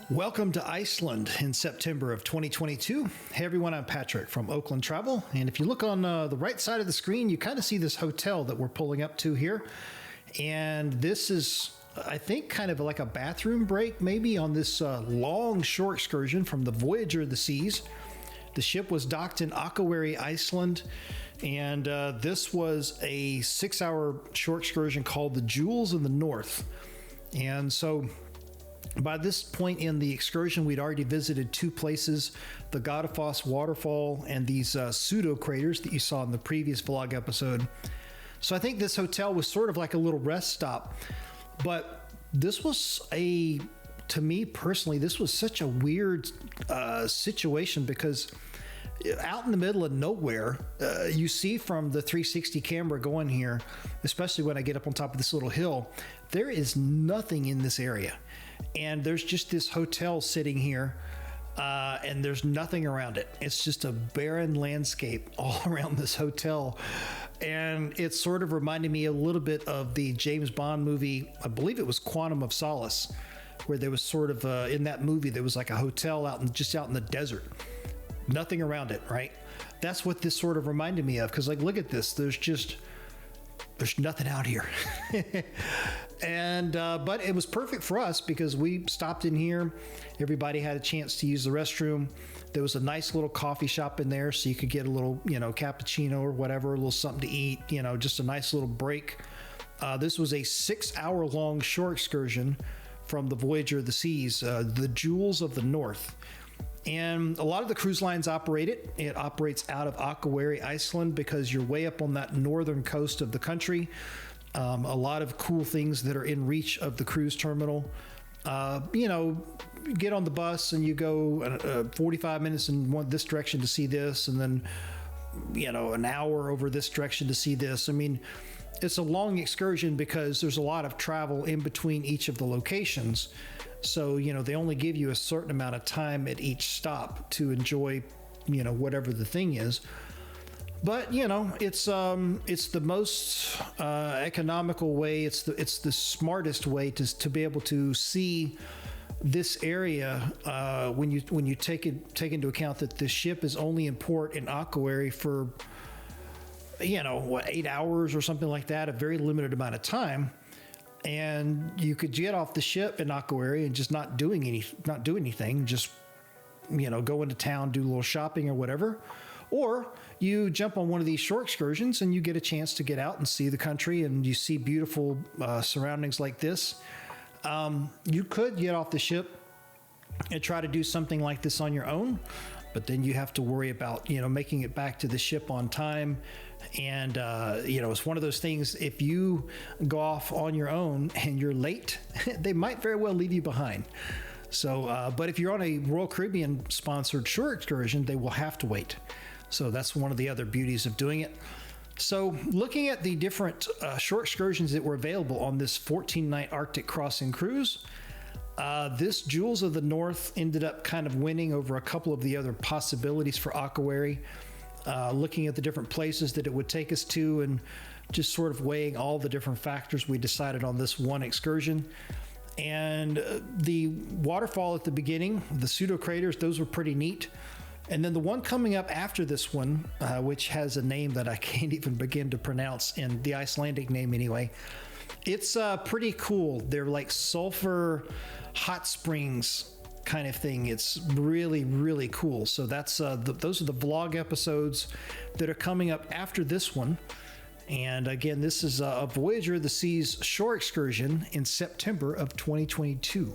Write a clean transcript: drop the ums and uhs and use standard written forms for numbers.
Welcome to Iceland in September of 2022. Hey everyone, I'm Patrick from Oakland Travel. And if you look on the right side of the screen, you kind of see this hotel that we're pulling up to here. And this is, I think, kind of like a bathroom break maybe on this long shore excursion from the Voyager of the Seas. The ship was docked in Akureyri, Iceland. And this was a 6-hour shore excursion called the Jewels of the North. And so by this point in the excursion, we'd already visited two places, the Godafoss waterfall and these pseudo craters that you saw in the previous vlog episode. So I think this hotel was sort of like a little rest stop, but this was to me personally, this was such a weird situation because out in the middle of nowhere, you see from the 360 camera going here, especially when I get up on top of this little hill, there is nothing in this area. And there's just this hotel sitting here, and there's nothing around it. It's just a barren landscape all around this hotel. And it sort of reminded me a little bit of the James Bond movie, I believe it was Quantum of Solace, where there was sort of, in that movie, there was like a hotel just out in the desert. Nothing around it, right? That's what this sort of reminded me of, because like, look at this. There's nothing out here. And but it was perfect for us because we stopped in here. Everybody had a chance to use the restroom. There was a nice little coffee shop in there, so you could get a little, cappuccino or whatever, a little something to eat, just a nice little break. This was a 6-hour long shore excursion from the Voyager of the Seas, the Jewels of the North. And a lot of the cruise lines operate it. It operates out of Akureyri, Iceland, because you're way up on that northern coast of the country. A lot of cool things that are in reach of the cruise terminal. You get on the bus and you go 45 minutes in this direction to see this, and then, an hour over this direction to see this. I mean, it's a long excursion because there's a lot of travel in between each of the locations. So, they only give you a certain amount of time at each stop to enjoy, whatever the thing is. But, it's the most economical way. It's the smartest way to be able to see this area when you take into account that the ship is only in port in Akureyri for 8 hours or something like that, a very limited amount of time. And you could get off the ship in Akureyri and just not do anything, just go into town, do a little shopping or whatever. Or you jump on one of these shore excursions and you get a chance to get out and see the country, and you see beautiful surroundings like this. You could get off the ship and try to do something like this on your own, but then you have to worry about, making it back to the ship on time. And, it's one of those things, if you go off on your own and you're late, they might very well leave you behind. So, but if you're on a Royal Caribbean sponsored shore excursion, they will have to wait. So that's one of the other beauties of doing it. So looking at the different shore excursions that were available on this 14-night Arctic crossing cruise, this Jewels of the North ended up kind of winning over a couple of the other possibilities for Akureyri. Looking at the different places that it would take us to and just sort of weighing all the different factors, we decided on this one excursion. And the waterfall at the beginning, the pseudo craters, those were pretty neat. And then the one coming up after this one, which has a name that I can't even begin to pronounce, in the Icelandic name anyway, it's pretty cool. They're like sulfur hot springs kind of thing. It's really, really cool. So that's those are the vlog episodes that are coming up after this one. And again, this is a Voyager of the Seas shore excursion in September of 2022.